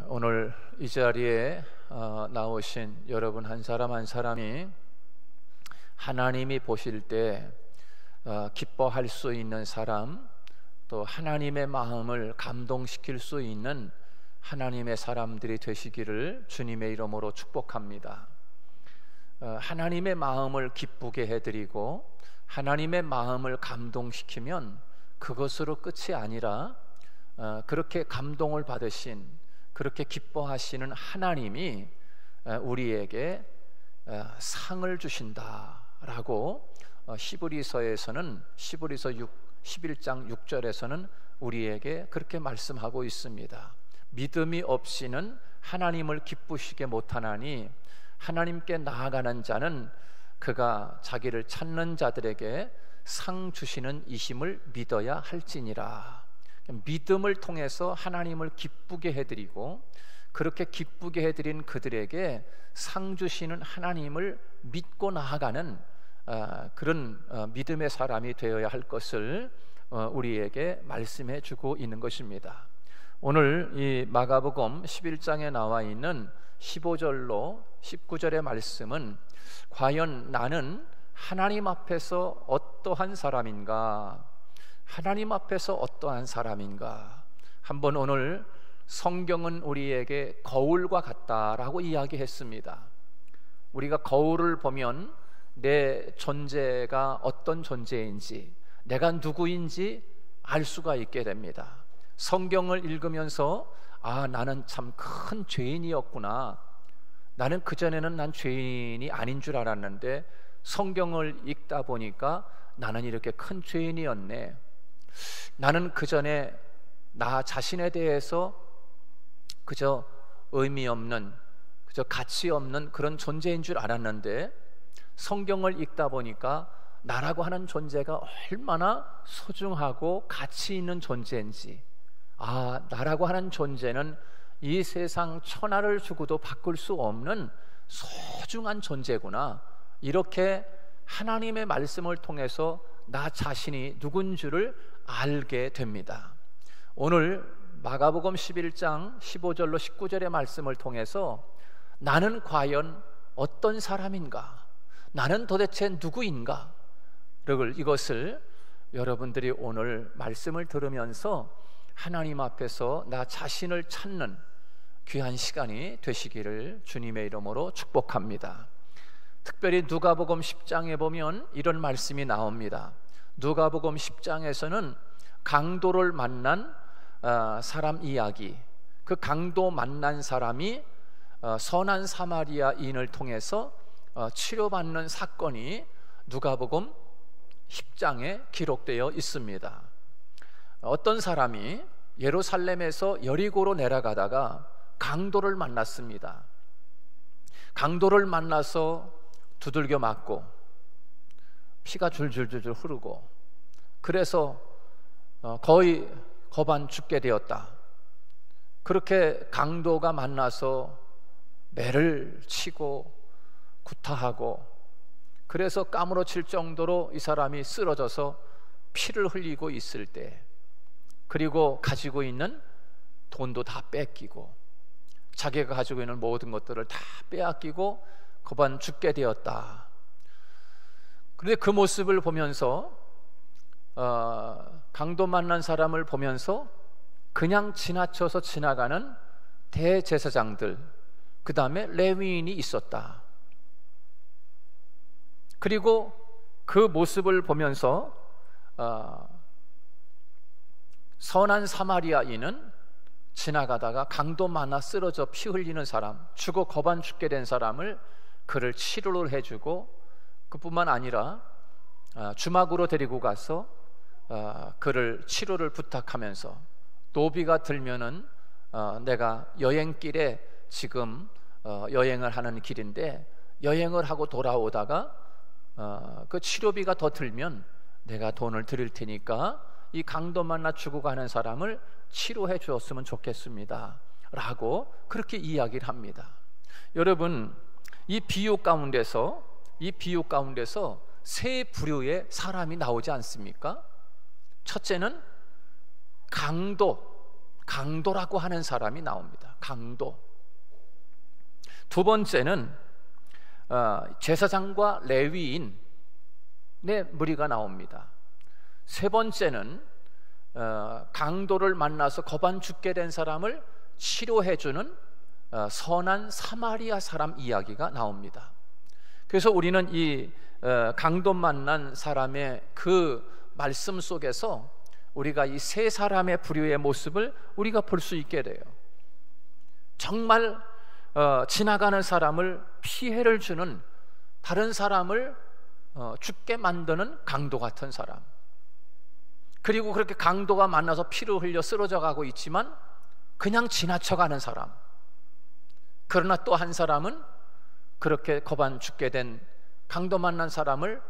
오늘 이 자리에 나오신 여러분 한 사람 한 사람이 하나님이 보실 때 기뻐할 수 있는 사람, 또 하나님의 마음을 감동시킬 수 있는 하나님의 사람들이 되시기를 주님의 이름으로 축복합니다. 하나님의 마음을 기쁘게 해드리고 하나님의 마음을 감동시키면 그것으로 끝이 아니라 그렇게 감동을 받으신, 그렇게 기뻐하시는 하나님이 우리에게 상을 주신다라고 히브리서에서는 히브리서 11장 6절에서는 우리에게 그렇게 말씀하고 있습니다. 믿음이 없이는 하나님을 기쁘시게 못하나니 하나님께 나아가는 자는 그가 자기를 찾는 자들에게 상 주시는 이심을 믿어야 할지니라. 믿음을 통해서 하나님을 기쁘게 해드리고 그렇게 기쁘게 해드린 그들에게 상 주시는 하나님을 믿고 나아가는 그런 믿음의 사람이 되어야 할 것을 우리에게 말씀해 주고 있는 것입니다. 오늘 이 마가복음 11장에 나와 있는 15절로 19절의 말씀은 과연 나는 하나님 앞에서 어떠한 사람인가? 하나님 앞에서 어떠한 사람인가? 한번 오늘 성경은 우리에게 거울과 같다라고 이야기했습니다. 우리가 거울을 보면 내 존재가 어떤 존재인지, 내가 누구인지 알 수가 있게 됩니다. 성경을 읽으면서 나는 참 큰 죄인이었구나, 나는 그전에는 난 죄인이 아닌 줄 알았는데 성경을 읽다 보니까 나는 이렇게 큰 죄인이었네, 나는 그전에 나 자신에 대해서 그저 의미 없는, 그저 가치 없는 그런 존재인 줄 알았는데 성경을 읽다 보니까 나라고 하는 존재가 얼마나 소중하고 가치 있는 존재인지, 나라고 하는 존재는 이 세상 천하를 주고도 바꿀 수 없는 소중한 존재구나, 이렇게 하나님의 말씀을 통해서 나 자신이 누군 줄을 알게 됩니다. 오늘 마가복음 11장 15절로 19절의 말씀을 통해서 나는 과연 어떤 사람인가, 나는 도대체 누구인가, 이것을 여러분들이 오늘 말씀을 들으면서 하나님 앞에서 나 자신을 찾는 귀한 시간이 되시기를 주님의 이름으로 축복합니다. 특별히 누가복음 10장에 보면 이런 말씀이 나옵니다. 누가복음 10장에서는 강도를 만난 사람 이야기, 그 강도 만난 사람이 선한 사마리아인을 통해서 치료받는 사건이 누가복음 10장에 기록되어 있습니다. 어떤 사람이 예루살렘에서 여리고로 내려가다가 강도를 만났습니다. 강도를 만나서 두들겨 맞고 피가 줄줄줄 흐르고 그래서 거의 거반 죽게 되었다. 그렇게 강도가 만나서 매를 치고 구타하고 그래서 까무러칠 정도로 이 사람이 쓰러져서 피를 흘리고 있을 때, 그리고 가지고 있는 돈도 다 뺏기고 자기가 가지고 있는 모든 것들을 다 빼앗기고 거반 죽게 되었다. 그런데 그 모습을 보면서 강도 만난 사람을 보면서 그냥 지나쳐서 지나가는 대제사장들, 그 다음에 레위인이 있었다. 그리고 그 모습을 보면서 선한 사마리아인은 지나가다가 강도 만나 쓰러져 피 흘리는 사람, 죽어 거반 죽게 된 사람을 그를 치료를 해주고, 그뿐만 아니라 주막으로 데리고 가서 그를 치료를 부탁하면서, 노비가 들면은 내가 여행길에 지금 여행을 하는 길인데 여행을 하고 돌아오다가 그 치료비가 더 들면 내가 돈을 드릴 테니까 이 강도 만나 죽어가는 사람을 치료해 주었으면 좋겠습니다 라고 그렇게 이야기를 합니다. 여러분, 이 비유 가운데서 세 부류의 사람이 나오지 않습니까? 첫째는 강도라고 하는 사람이 나옵니다. 강도. 두 번째는 제사장과 레위인의 무리가 나옵니다. 세 번째는 강도를 만나서 거반 죽게 된 사람을 치료해주는 선한 사마리아 사람 이야기가 나옵니다. 그래서 우리는 이 강도 만난 사람의 그 말씀 속에서 우리가 이 세 사람의 부류의 모습을 우리가 볼 수 있게 돼요. 정말 지나가는 사람을 피해를 주는, 다른 사람을 죽게 만드는 강도 같은 사람, 그리고 그렇게 강도가 만나서 피를 흘려 쓰러져 가고 있지만 그냥 지나쳐가는 사람. 그러나 또 한 사람은 그렇게 거반 죽게 된 강도 만난 사람을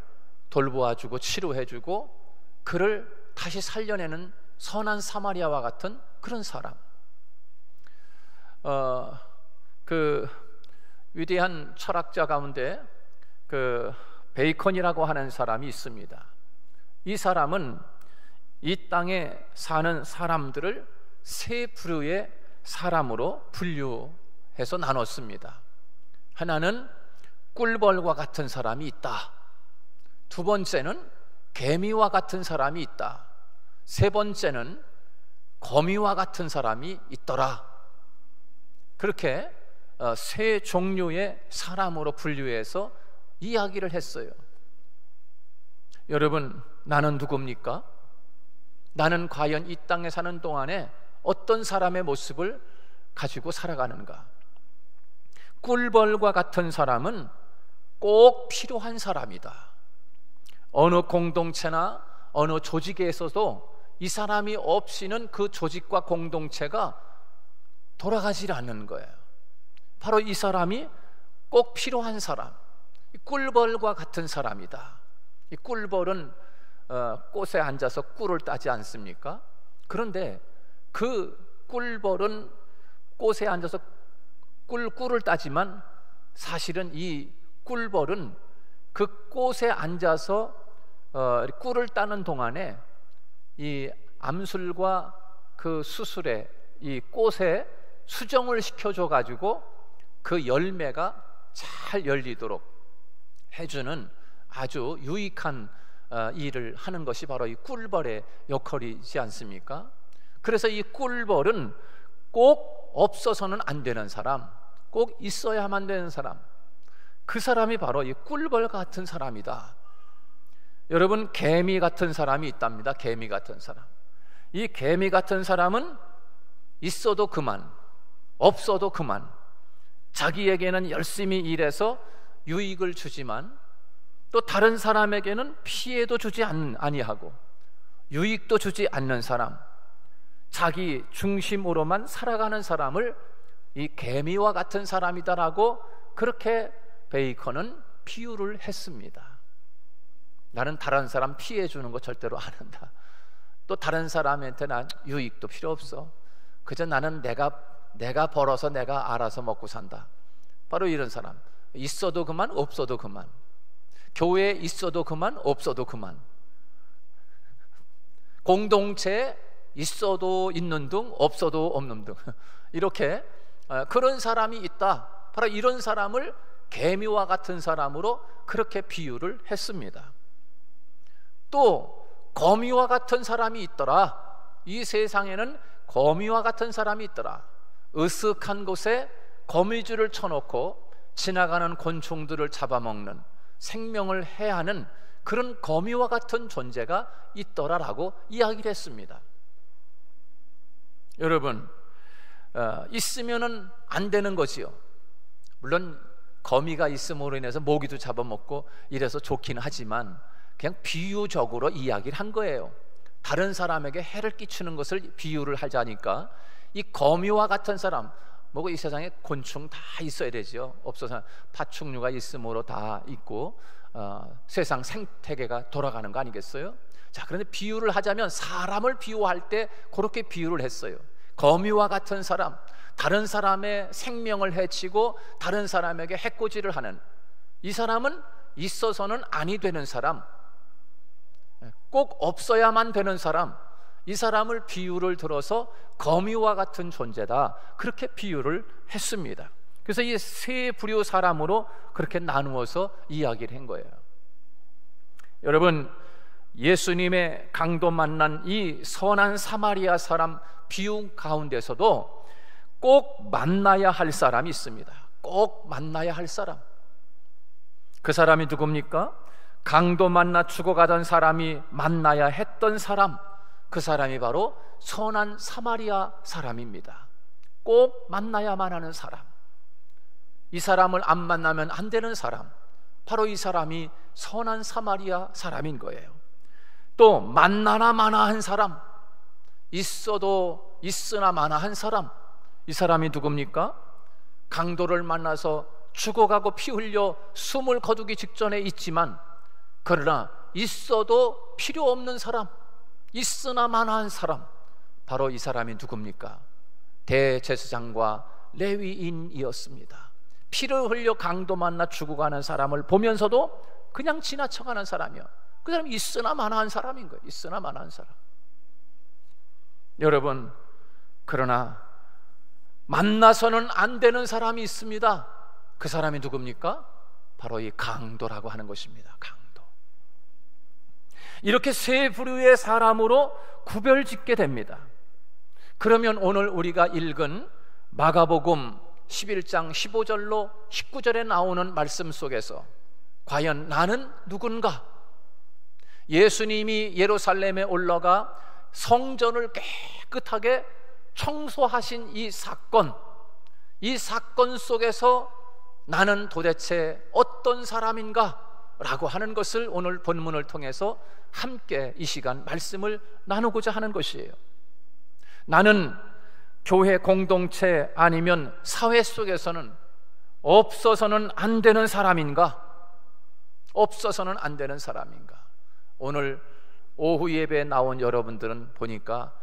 돌보아주고 치료해주고 그를 다시 살려내는 선한 사마리아와 같은 그런 사람. 그 위대한 철학자 가운데 그 베이컨이라고 하는 사람이 있습니다. 이 사람은 이 땅에 사는 사람들을 세 부류의 사람으로 분류해서 나눴습니다. 하나는 꿀벌과 같은 사람이 있다. 두 번째는 개미와 같은 사람이 있다. 세 번째는 거미와 같은 사람이 있더라. 그렇게 세 종류의 사람으로 분류해서 이야기를 했어요. 여러분, 나는 누굽니까? 나는 과연 이 땅에 사는 동안에 어떤 사람의 모습을 가지고 살아가는가? 꿀벌과 같은 사람은 꼭 필요한 사람이다. 어느 공동체나 어느 조직에서도 이 사람이 없이는 그 조직과 공동체가 돌아가지 않는 거예요. 바로 이 사람이 꼭 필요한 사람, 꿀벌과 같은 사람이다. 이 꿀벌은 꽃에 앉아서 꿀을 따지 않습니까? 그런데 그 꿀벌은 꽃에 앉아서 꿀을 따지만 사실은 이 꿀벌은 그 꽃에 앉아서 꿀을 따는 동안에 이 암술과 그 수술에 이 꽃에 수정을 시켜줘 가지고 그 열매가 잘 열리도록 해주는 아주 유익한 일을 하는 것이 바로 이 꿀벌의 역할이지 않습니까? 그래서 이 꿀벌은 꼭 없어서는 안 되는 사람, 꼭 있어야만 되는 사람, 그 사람이 바로 이 꿀벌 같은 사람이다. 여러분, 개미 같은 사람이 있답니다. 개미 같은 사람. 이 개미 같은 사람은 있어도 그만, 없어도 그만, 자기에게는 열심히 일해서 유익을 주지만 또 다른 사람에게는 피해도 주지 아니하고 유익도 주지 않는 사람, 자기 중심으로만 살아가는 사람을 이 개미와 같은 사람이다라고 그렇게 베이컨은 비유를 했습니다. 나는 다른 사람 피해 주는 거 절대로 안 한다. 또 다른 사람한테 난 유익도 필요 없어. 그저 나는 내가 벌어서 내가 알아서 먹고 산다. 바로 이런 사람. 있어도 그만, 없어도 그만. 교회에 있어도 그만, 없어도 그만. 공동체에 있어도 있는 등, 없어도 없는 등. 이렇게 그런 사람이 있다. 바로 이런 사람을 개미와 같은 사람으로 그렇게 비유를 했습니다. 또 거미와 같은 사람이 있더라. 이 세상에는 거미와 같은 사람이 있더라. 으슥한 곳에 거미줄을 쳐놓고 지나가는 곤충들을 잡아먹는, 생명을 해하는 그런 거미와 같은 존재가 있더라라고 이야기를 했습니다. 여러분, 있으면은 안 되는 거지요. 물론 거미가 있음으로 인해서 모기도 잡아먹고 이래서 좋긴 하지만 그냥 비유적으로 이야기를 한 거예요. 다른 사람에게 해를 끼치는 것을 비유를 하자니까 이 거미와 같은 사람, 뭐 이 세상에 곤충 다 있어야 되죠. 없어서 파충류가 있음으로 다 있고 세상 생태계가 돌아가는 거 아니겠어요? 자, 그런데 비유를 하자면 사람을 비유할 때 그렇게 비유를 했어요. 거미와 같은 사람, 다른 사람의 생명을 해치고 다른 사람에게 해코지를 하는 이 사람은 있어서는 아니 되는 사람, 꼭 없어야만 되는 사람, 이 사람을 비유를 들어서 거미와 같은 존재다, 그렇게 비유를 했습니다. 그래서 이 세 부류 사람으로 그렇게 나누어서 이야기를 한 거예요. 여러분, 예수님의 강도 만난 이 선한 사마리아 사람 비유 가운데서도 꼭 만나야 할 사람이 있습니다. 꼭 만나야 할 사람. 그 사람이 누굽니까? 강도 만나 죽어가던 사람이 만나야 했던 사람, 그 사람이 바로 선한 사마리아 사람입니다. 꼭 만나야만 하는 사람, 이 사람을 안 만나면 안 되는 사람, 바로 이 사람이 선한 사마리아 사람인 거예요. 또 만나나 마나한 사람, 있어도 있으나 마나한 사람, 이 사람이 누굽니까? 강도를 만나서 죽어가고 피 흘려 숨을 거두기 직전에 있지만, 그러나 있어도 필요 없는 사람, 있으나 마나한 사람, 바로 이 사람이 누굽니까? 대제사장과 레위인이었습니다. 피를 흘려 강도 만나 죽어가는 사람을 보면서도 그냥 지나쳐가는 사람이요, 그 사람이 있으나 마나한 사람인 거예요. 있으나 마나한 사람. 여러분, 그러나 만나서는 안 되는 사람이 있습니다. 그 사람이 누굽니까? 바로 이 강도라고 하는 것입니다. 강도. 이렇게 세 부류의 사람으로 구별짓게 됩니다. 그러면 오늘 우리가 읽은 마가복음 11장 15절로 19절에 나오는 말씀 속에서 과연 나는 누군가? 예수님이 예루살렘에 올라가 성전을 깨끗하게 청소하신 이 사건 속에서 나는 도대체 어떤 사람인가? 라고 하는 것을 오늘 본문을 통해서 함께 이 시간 말씀을 나누고자 하는 것이에요. 나는 교회 공동체 아니면 사회 속에서는 없어서는 안 되는 사람인가? 없어서는 안 되는 사람인가? 오늘 오후 예배에 나온 여러분들은 보니까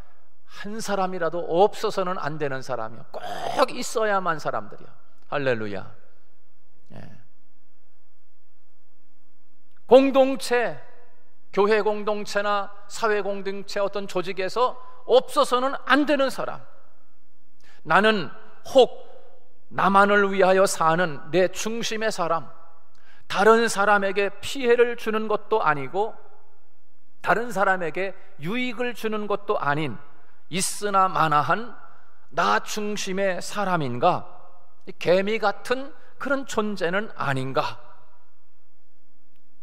한 사람이라도 없어서는 안 되는 사람이요, 꼭 있어야만 사람들이야. 할렐루야. 예. 공동체, 교회 공동체나 사회 공동체, 어떤 조직에서 없어서는 안 되는 사람. 나는 혹 나만을 위하여 사는 내 중심의 사람, 다른 사람에게 피해를 주는 것도 아니고 다른 사람에게 유익을 주는 것도 아닌 있으나 마나한 나 중심의 사람인가? 개미 같은 그런 존재는 아닌가?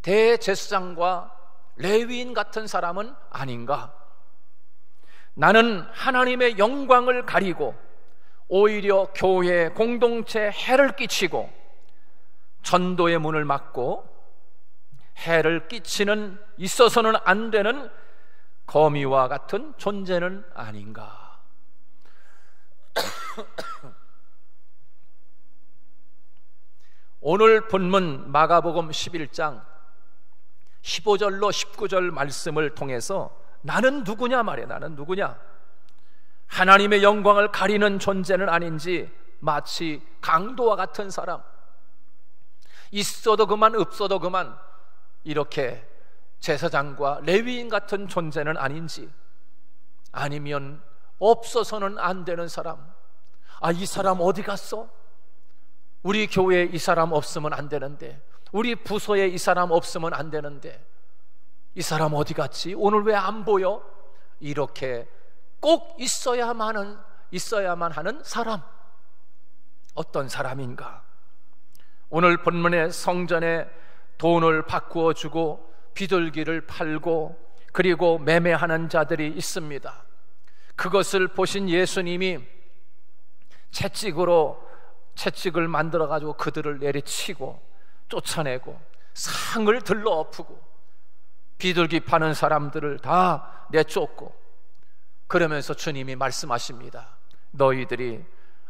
대제사장과 레위인 같은 사람은 아닌가? 나는 하나님의 영광을 가리고 오히려 교회 공동체에 해를 끼치고 전도의 문을 막고 해를 끼치는, 있어서는 안 되는 거미와 같은 존재는 아닌가? 오늘 본문 마가복음 11장 15절로 19절 말씀을 통해서 나는 누구냐 말이야. 나는 누구냐? 하나님의 영광을 가리는 존재는 아닌지 마치 강도와 같은 사람, 있어도 그만 없어도 그만, 이렇게 제사장과 레위인 같은 존재는 아닌지, 아니면 없어서는 안 되는 사람, 이 사람 어디 갔어? 우리 교회에 이 사람 없으면 안 되는데, 우리 부서에 이 사람 없으면 안 되는데, 이 사람 어디 갔지? 오늘 왜 안 보여? 이렇게 꼭 있어야만 하는 사람, 어떤 사람인가? 오늘 본문의 성전에 돈을 바꾸어 주고 비둘기를 팔고 그리고 매매하는 자들이 있습니다. 그것을 보신 예수님이 채찍을 만들어 가지고 그들을 내리치고 쫓아내고 상을 들러 엎고 비둘기 파는 사람들을 다 내쫓고, 그러면서 주님이 말씀하십니다. 너희들이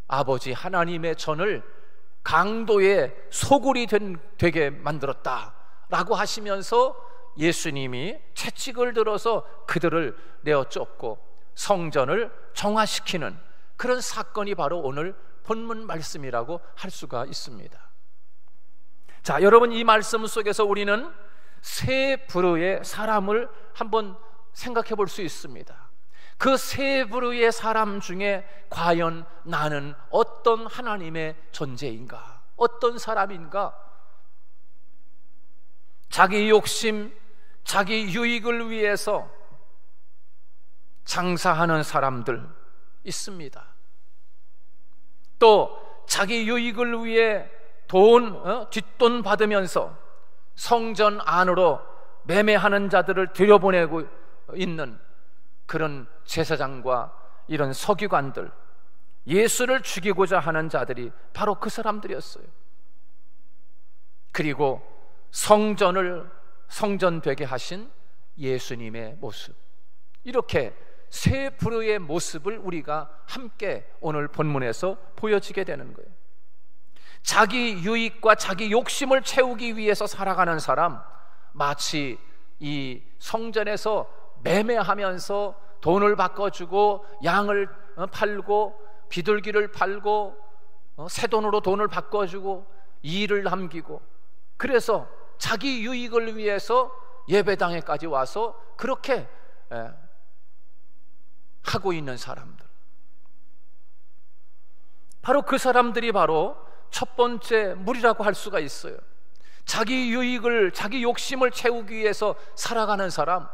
아버지 하나님의 전을 강도의 소굴이 되게 만들었다 라고 하시면서 예수님이 채찍을 들어서 그들을 내어 쫓고 성전을 정화시키는 그런 사건이 바로 오늘 본문 말씀이라고 할 수가 있습니다. 자, 여러분, 이 말씀 속에서 우리는 세 부류의 사람을 한번 생각해 볼 수 있습니다. 그 세 부류의 사람 중에 과연 나는 어떤 하나님의 존재인가? 어떤 사람인가? 자기 욕심, 자기 유익을 위해서 장사하는 사람들 있습니다. 또 자기 유익을 위해 뒷돈 받으면서 성전 안으로 매매하는 자들을 들여보내고 있는 그런 제사장과 이런 서기관들, 예수를 죽이고자 하는 자들이 바로 그 사람들이었어요. 그리고 성전 되게 하신 예수님의 모습, 이렇게 세 부류의 모습을 우리가 함께 오늘 본문에서 보여지게 되는 거예요. 자기 유익과 자기 욕심을 채우기 위해서 살아가는 사람, 마치 이 성전에서 매매하면서 돈을 바꿔주고 양을 팔고 비둘기를 팔고 새 돈으로 돈을 바꿔주고 이를 남기고, 그래서 자기 유익을 위해서 예배당에까지 와서 그렇게 하고 있는 사람들, 바로 그 사람들이 바로 첫 번째 무리라고 할 수가 있어요. 자기 유익을, 자기 욕심을 채우기 위해서 살아가는 사람,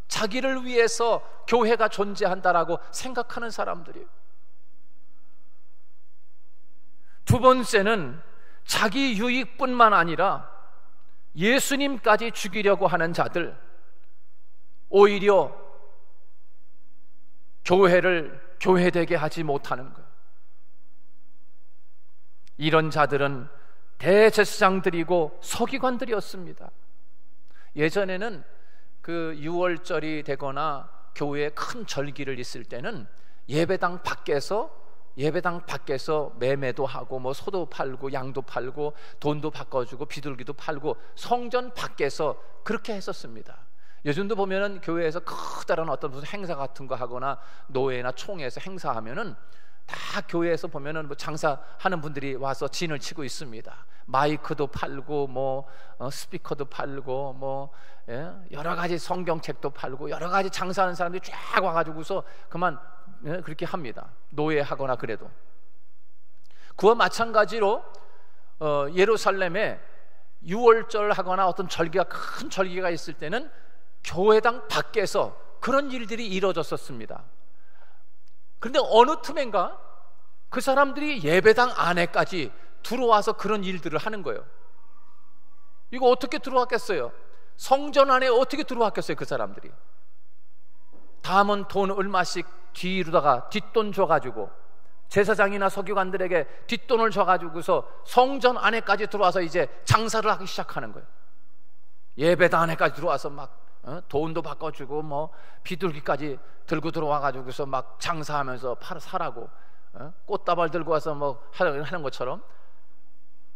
자기를 위해서 교회가 존재한다라고 생각하는 사람들이에요. 두 번째는 자기 유익뿐만 아니라 예수님까지 죽이려고 하는 자들, 오히려 교회를 교회되게 하지 못하는 거예요. 이런 자들은 대제사장들이고 서기관들이었습니다. 예전에는 그 유월절이 되거나 교회에 큰 절기를 있을 때는 예배당 밖에서 매매도 하고 뭐 소도 팔고 양도 팔고 돈도 바꿔주고 비둘기도 팔고 성전 밖에서 그렇게 했었습니다. 요즘도 보면은 교회에서 커다란 어떤 무슨 행사 같은 거 하거나 노회나 총회에서 행사하면은 다 교회에서 보면은 뭐 장사하는 분들이 와서 진을 치고 있습니다. 마이크도 팔고 뭐 스피커도 팔고 뭐 여러 가지 성경책도 팔고 여러 가지 장사하는 사람들이 쫙 와가지고서 그만 그렇게 합니다. 노예하거나 그래도. 그와 마찬가지로 예루살렘에 유월절 하거나 어떤 절기가, 큰 절기가 있을 때는 교회당 밖에서 그런 일들이 이루어졌었습니다. 그런데 어느 틈엔가 그 사람들이 예배당 안에까지 들어와서 그런 일들을 하는 거예요. 이거 어떻게 들어왔겠어요? 성전 안에 어떻게 들어왔겠어요? 그 사람들이 담은 돈 얼마씩 뒤로다가 뒷돈 줘가지고, 제사장이나 서기관들에게 뒷돈을 줘가지고서 성전 안에까지 들어와서 이제 장사를 하기 시작하는 거예요. 예배당 안에까지 들어와서 막 돈도 바꿔주고 뭐 비둘기까지 들고 들어와가지고서 막 장사하면서 사라고, 꽃다발 들고 와서 뭐 하는 것처럼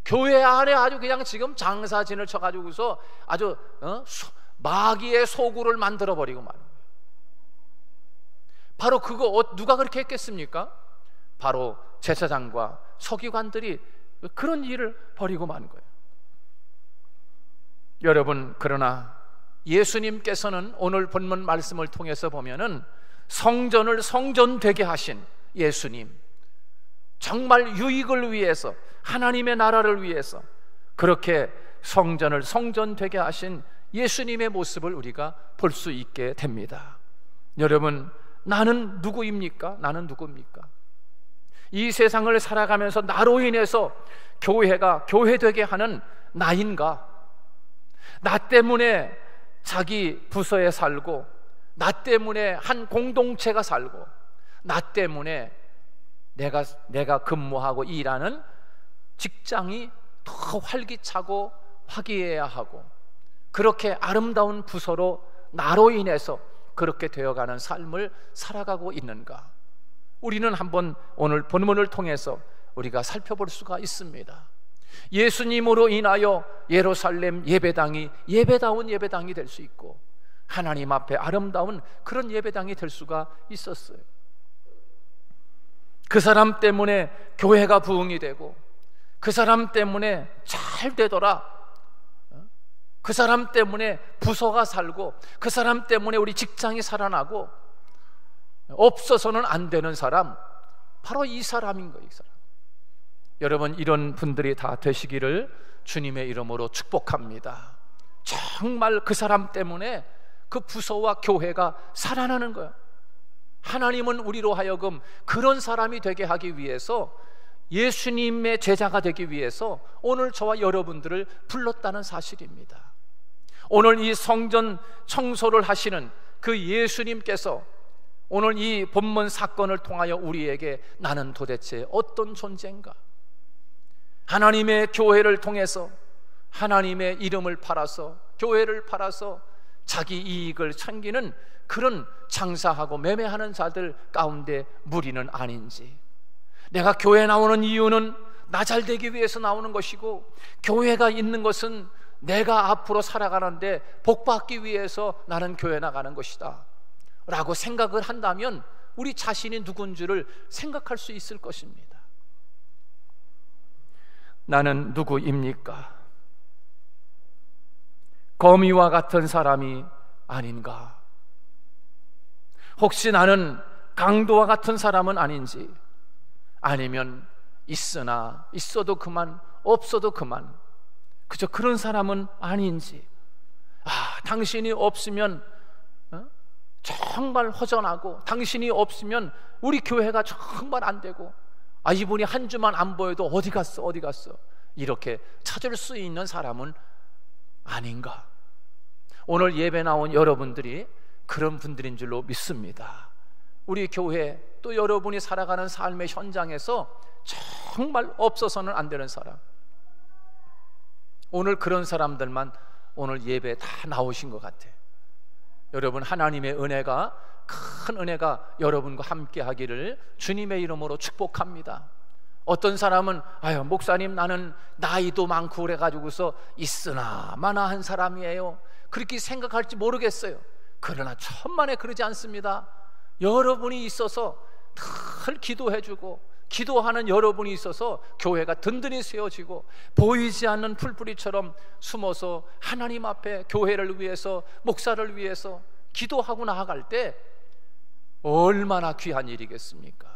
교회 안에 아주 그냥 지금 장사진을 쳐가지고서 아주 마귀의 소굴을 만들어 버리고 말이에요. 바로 그거 누가 그렇게 했겠습니까? 바로 제사장과 서기관들이 그런 일을 벌이고 만 거예요. 여러분, 그러나 예수님께서는 오늘 본문 말씀을 통해서 보면은 성전을 성전되게 하신 예수님, 정말 유익을 위해서, 하나님의 나라를 위해서 그렇게 성전을 성전되게 하신 예수님의 모습을 우리가 볼 수 있게 됩니다. 여러분, 나는 누구입니까? 나는 누구입니까? 이 세상을 살아가면서 나로 인해서 교회가 교회되게 하는 나인가? 나 때문에 자기 부서에 살고, 나 때문에 한 공동체가 살고, 나 때문에 내가 근무하고 일하는 직장이 더 활기차고 화기애애해야 하고, 그렇게 아름다운 부서로 나로 인해서 그렇게 되어가는 삶을 살아가고 있는가? 우리는 한번 오늘 본문을 통해서 우리가 살펴볼 수가 있습니다. 예수님으로 인하여 예루살렘 예배당이 예배다운 예배당이 될 수 있고, 하나님 앞에 아름다운 그런 예배당이 될 수가 있었어요. 그 사람 때문에 교회가 부흥이 되고, 그 사람 때문에 잘 되더라, 그 사람 때문에 부서가 살고, 그 사람 때문에 우리 직장이 살아나고, 없어서는 안 되는 사람, 바로 이 사람인 거예요. 이 사람. 여러분, 이런 분들이 다 되시기를 주님의 이름으로 축복합니다. 정말 그 사람 때문에 그 부서와 교회가 살아나는 거예요. 하나님은 우리로 하여금 그런 사람이 되게 하기 위해서, 예수님의 제자가 되기 위해서 오늘 저와 여러분들을 불렀다는 사실입니다. 오늘 이 성전 청소를 하시는 그 예수님께서 오늘 이 본문 사건을 통하여 우리에게 나는 도대체 어떤 존재인가? 하나님의 교회를 통해서 하나님의 이름을 팔아서, 교회를 팔아서 자기 이익을 챙기는 그런 장사하고 매매하는 자들 가운데 무리는 아닌지, 내가 교회 나오는 이유는 나 잘 되기 위해서 나오는 것이고, 교회가 있는 것은 내가 앞으로 살아가는데 복받기 위해서 나는 교회 나가는 것이다 라고 생각을 한다면 우리 자신이 누군지를 생각할 수 있을 것입니다. 나는 누구입니까? 거미와 같은 사람이 아닌가? 혹시 나는 강도와 같은 사람은 아닌지, 아니면 있으나 있어도 그만, 없어도 그만, 그저 그런 사람은 아닌지, 당신이 없으면 정말 허전하고, 당신이 없으면 우리 교회가 정말 안 되고, 이분이 한 주만 안 보여도 어디 갔어 이렇게 찾을 수 있는 사람은 아닌가? 오늘 예배 나온 여러분들이 그런 분들인 줄로 믿습니다. 우리 교회, 또 여러분이 살아가는 삶의 현장에서 정말 없어서는 안 되는 사람, 오늘 그런 사람들만 오늘 예배에 다 나오신 것 같아요. 여러분, 하나님의 은혜가, 큰 은혜가 여러분과 함께 하기를 주님의 이름으로 축복합니다. 어떤 사람은 목사님, 나는 나이도 많고 그래가지고서 있으나 마나한 사람이에요, 그렇게 생각할지 모르겠어요. 그러나 천만에 그러지 않습니다. 여러분이 있어서 늘 기도해주고, 기도하는 여러분이 있어서 교회가 든든히 세워지고, 보이지 않는 풀뿌리처럼 숨어서 하나님 앞에 교회를 위해서, 목사를 위해서 기도하고 나아갈 때 얼마나 귀한 일이겠습니까?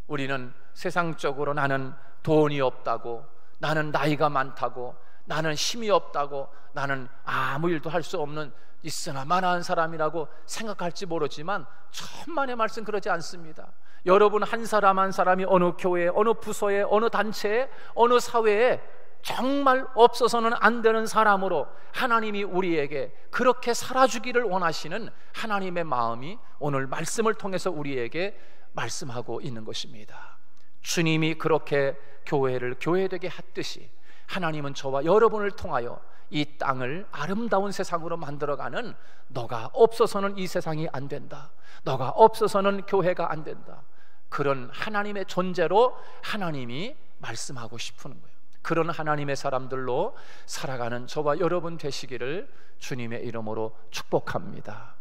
우리는 세상적으로 나는 돈이 없다고, 나는 나이가 많다고, 나는 힘이 없다고, 나는 아무 일도 할 수 없는 있으나 마나한 사람이라고 생각할지 모르지만 천만의 말씀 그러지 않습니다. 여러분 한 사람 한 사람이 어느 교회에, 어느 부서에, 어느 단체에, 어느 사회에 정말 없어서는 안 되는 사람으로 하나님이 우리에게 그렇게 살아주기를 원하시는 하나님의 마음이 오늘 말씀을 통해서 우리에게 말씀하고 있는 것입니다. 주님이 그렇게 교회를 교회되게 했듯이 하나님은 저와 여러분을 통하여 이 땅을 아름다운 세상으로 만들어가는, 너가 없어서는 이 세상이 안 된다, 너가 없어서는 교회가 안 된다, 그런 하나님의 존재로 하나님이 말씀하고 싶은 거예요. 그런 하나님의 사람들로 살아가는 저와 여러분 되시기를 주님의 이름으로 축복합니다.